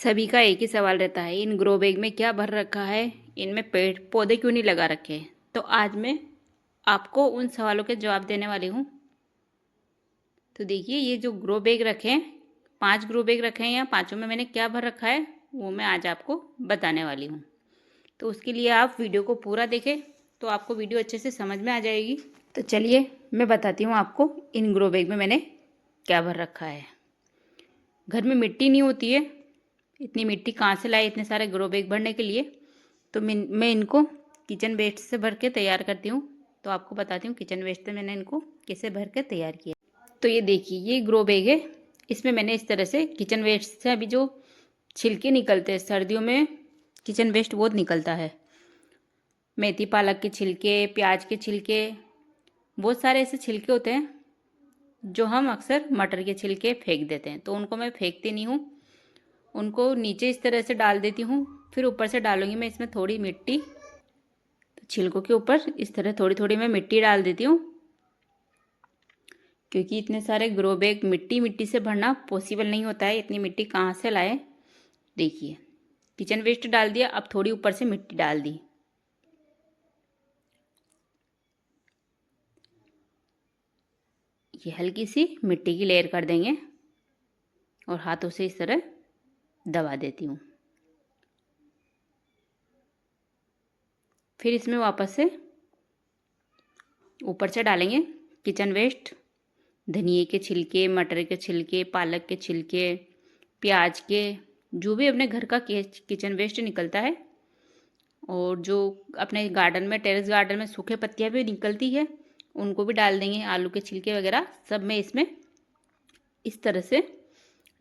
सभी का एक ही सवाल रहता है, इन ग्रो बैग में क्या भर रखा है, इनमें पेड़ पौधे क्यों नहीं लगा रखे हैं। तो आज मैं आपको उन सवालों के जवाब देने वाली हूँ। तो देखिए, ये जो ग्रो बैग रखे हैं, 5 ग्रो बैग रखे हैं, यहाँ पाँचों में मैंने क्या भर रखा है वो मैं आज आपको बताने वाली हूँ। तो उसके लिए आप वीडियो को पूरा देखें तो आपको वीडियो अच्छे से समझ में आ जाएगी। तो चलिए मैं बताती हूँ आपको इन ग्रो बैग में मैंने क्या भर रखा है। घर में मिट्टी नहीं होती है, इतनी मिट्टी कहाँ से लाए इतने सारे ग्रो बैग भरने के लिए। तो मैं इनको किचन वेस्ट से भर के तैयार करती हूँ। तो आपको बताती हूँ किचन वेस्ट से मैंने इनको कैसे भर के तैयार किया। तो ये देखिए, ये ग्रो बैग है। इसमें मैंने इस तरह से किचन वेस्ट से अभी जो छिलके निकलते हैं, सर्दियों में किचन वेस्ट बहुत निकलता है, मेथी पालक के छिलके, प्याज के छिलके, बहुत सारे ऐसे छिलके होते हैं जो हम अक्सर मटर के छिलके फेंक देते हैं। तो उनको मैं फेंकती नहीं हूँ, उनको नीचे इस तरह से डाल देती हूँ। फिर ऊपर से डालूंगी मैं इसमें थोड़ी मिट्टी। तो छिलकों के ऊपर इस तरह थोड़ी थोड़ी मैं मिट्टी डाल देती हूँ, क्योंकि इतने सारे ग्रो बैग मिट्टी मिट्टी से भरना पॉसिबल नहीं होता है। इतनी मिट्टी कहाँ से लाए। देखिए, किचन वेस्ट डाल दिया, अब थोड़ी ऊपर से मिट्टी डाल दी। ये हल्की सी मिट्टी की लेयर कर देंगे और हाथों से इस तरह दबा देती हूँ। फिर इसमें वापस से ऊपर से डालेंगे किचन वेस्ट, धनिए के छिलके, मटर के छिलके, पालक के छिलके, प्याज के, जो भी अपने घर का किचन वेस्ट निकलता है। और जो अपने गार्डन में, टेरेस गार्डन में सूखे पत्तियां भी निकलती है, उनको भी डाल देंगे। आलू के छिलके वगैरह सब मैं इसमें इस तरह से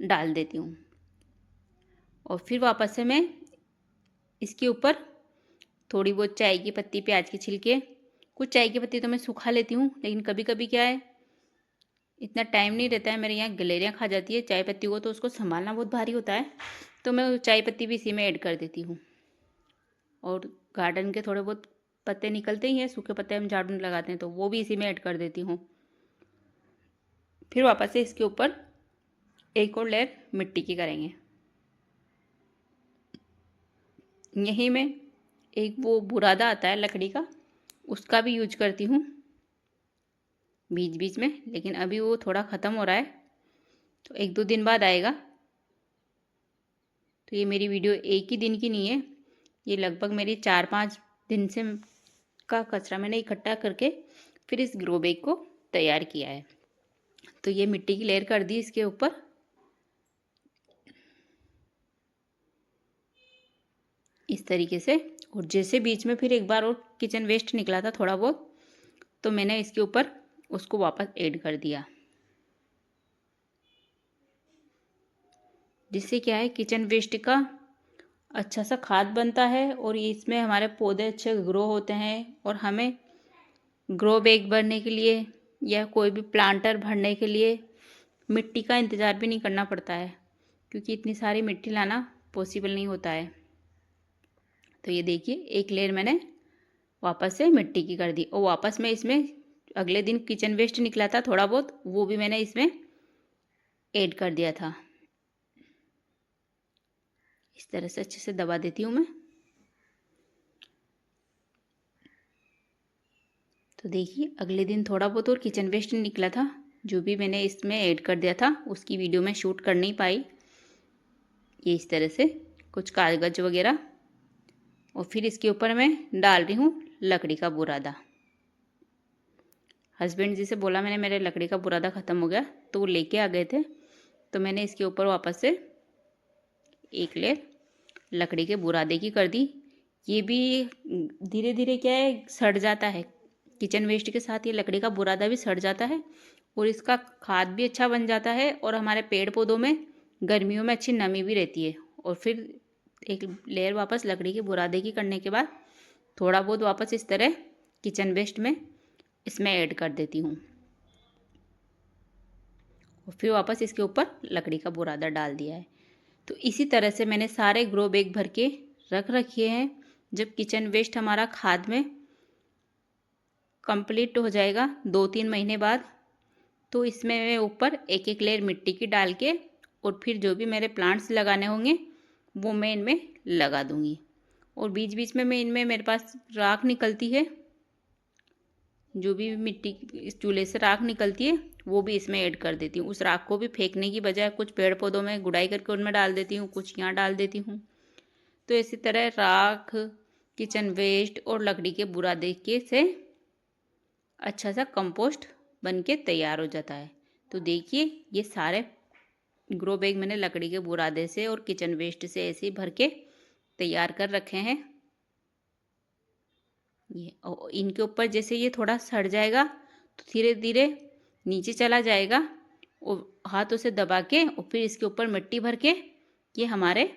डाल देती हूँ। और फिर वापस से मैं इसके ऊपर थोड़ी बहुत चाय की पत्ती, प्याज के छिलके, कुछ चाय की पत्ती तो मैं सुखा लेती हूँ, लेकिन कभी कभी क्या है, इतना टाइम नहीं रहता है, मेरे यहाँ गलेरियाँ खा जाती है चाय पत्ती को, तो उसको संभालना बहुत भारी होता है। तो मैं चाय पत्ती भी इसी में ऐड कर देती हूँ। और गार्डन के थोड़े बहुत पत्ते निकलते ही हैं, सूखे पत्ते हम झाड़ू लगाते हैं, तो वो भी इसी में ऐड कर देती हूँ। फिर वापस से इसके ऊपर एक और लेयर मिट्टी की करेंगे। यहीं में एक वो बुरादा आता है लकड़ी का, उसका भी यूज करती हूँ बीच बीच में, लेकिन अभी वो थोड़ा ख़त्म हो रहा है, तो 1-2 दिन बाद आएगा। तो ये मेरी वीडियो एक ही दिन की नहीं है, ये लगभग मेरी 4-5 दिन से का कचरा मैंने इकट्ठा करके फिर इस ग्रो बैग को तैयार किया है। तो ये मिट्टी की लेयर कर दी इसके ऊपर। इस तरीके से। और जैसे बीच में फिर एक बार और किचन वेस्ट निकला था थोड़ा बहुत, तो मैंने इसके ऊपर उसको वापस ऐड कर दिया, जिससे क्या है, किचन वेस्ट का अच्छा सा खाद बनता है और इसमें हमारे पौधे अच्छे ग्रो होते हैं। और हमें ग्रो बैग भरने के लिए या कोई भी प्लांटर भरने के लिए मिट्टी का इंतज़ार भी नहीं करना पड़ता है, क्योंकि इतनी सारी मिट्टी लाना पॉसिबल नहीं होता है। तो ये देखिए, एक लेयर मैंने वापस से मिट्टी की कर दी, और वापस मैं इसमें अगले दिन किचन वेस्ट निकला था थोड़ा बहुत, वो भी मैंने इसमें ऐड कर दिया था। इस तरह से अच्छे से दबा देती हूँ मैं। तो देखिए, अगले दिन थोड़ा बहुत और किचन वेस्ट निकला था, जो भी मैंने इसमें ऐड कर दिया था, उसकी वीडियो में शूट कर नहीं पाई। ये इस तरह से कुछ कागज वगैरह, और फिर इसके ऊपर मैं डाल रही हूँ लकड़ी का बुरादा। हस्बैंड जी से बोला मैंने, मेरे लकड़ी का बुरादा ख़त्म हो गया, तो वो लेके आ गए थे। तो मैंने इसके ऊपर वापस से एक लेयर लकड़ी के बुरादे की कर दी। ये भी धीरे धीरे क्या है, सड़ जाता है, किचन वेस्ट के साथ ये लकड़ी का बुरादा भी सड़ जाता है, और इसका खाद भी अच्छा बन जाता है, और हमारे पेड़ पौधों में गर्मियों में अच्छी नमी भी रहती है। और फिर एक लेयर वापस लकड़ी के बुरादे की करने के बाद थोड़ा बहुत वापस इस तरह किचन वेस्ट में इसमें ऐड कर देती हूँ, और फिर वापस इसके ऊपर लकड़ी का बुरादा डाल दिया है। तो इसी तरह से मैंने सारे ग्रो बैग भर के रख रखे हैं। जब किचन वेस्ट हमारा खाद में कंप्लीट हो जाएगा 2-3 महीने बाद, तो इसमें मैं ऊपर एक एक लेयर मिट्टी की डाल के, और फिर जो भी मेरे प्लांट्स लगाने होंगे वो मैं इनमें लगा दूँगी। और बीच बीच में मैं इनमें, मेरे पास राख निकलती है, जो भी मिट्टी इस चूल्हे से राख निकलती है वो भी इसमें ऐड कर देती हूँ। उस राख को भी फेंकने की बजाय कुछ पेड़ पौधों में गुड़ाई करके उनमें डाल देती हूँ, कुछ यहाँ डाल देती हूँ। तो इसी तरह राख, किचन वेस्ट और लकड़ी के बुरादे के से अच्छा सा कंपोस्ट बन के तैयार हो जाता है। तो देखिए ये सारे ग्रो बैग मैंने लकड़ी के बुरादे से और किचन वेस्ट से ऐसे ही भर के तैयार कर रखे हैं। ये इनके ऊपर जैसे ये थोड़ा सड़ जाएगा तो धीरे धीरे नीचे चला जाएगा, और हाथों से दबा के और फिर इसके ऊपर मिट्टी भर के ये हमारे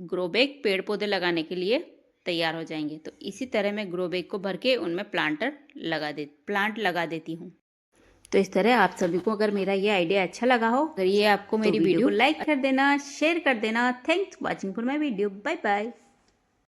ग्रो बैग पेड़ पौधे लगाने के लिए तैयार हो जाएंगे। तो इसी तरह मैं ग्रो बैग को भर के उनमें प्लांट लगा देती हूँ। तो इस तरह आप सभी को अगर मेरा ये आइडिया अच्छा लगा हो, अगर ये आपको मेरी वीडियो को लाइक कर देना, शेयर कर देना। Thanks watching for my video. Bye bye.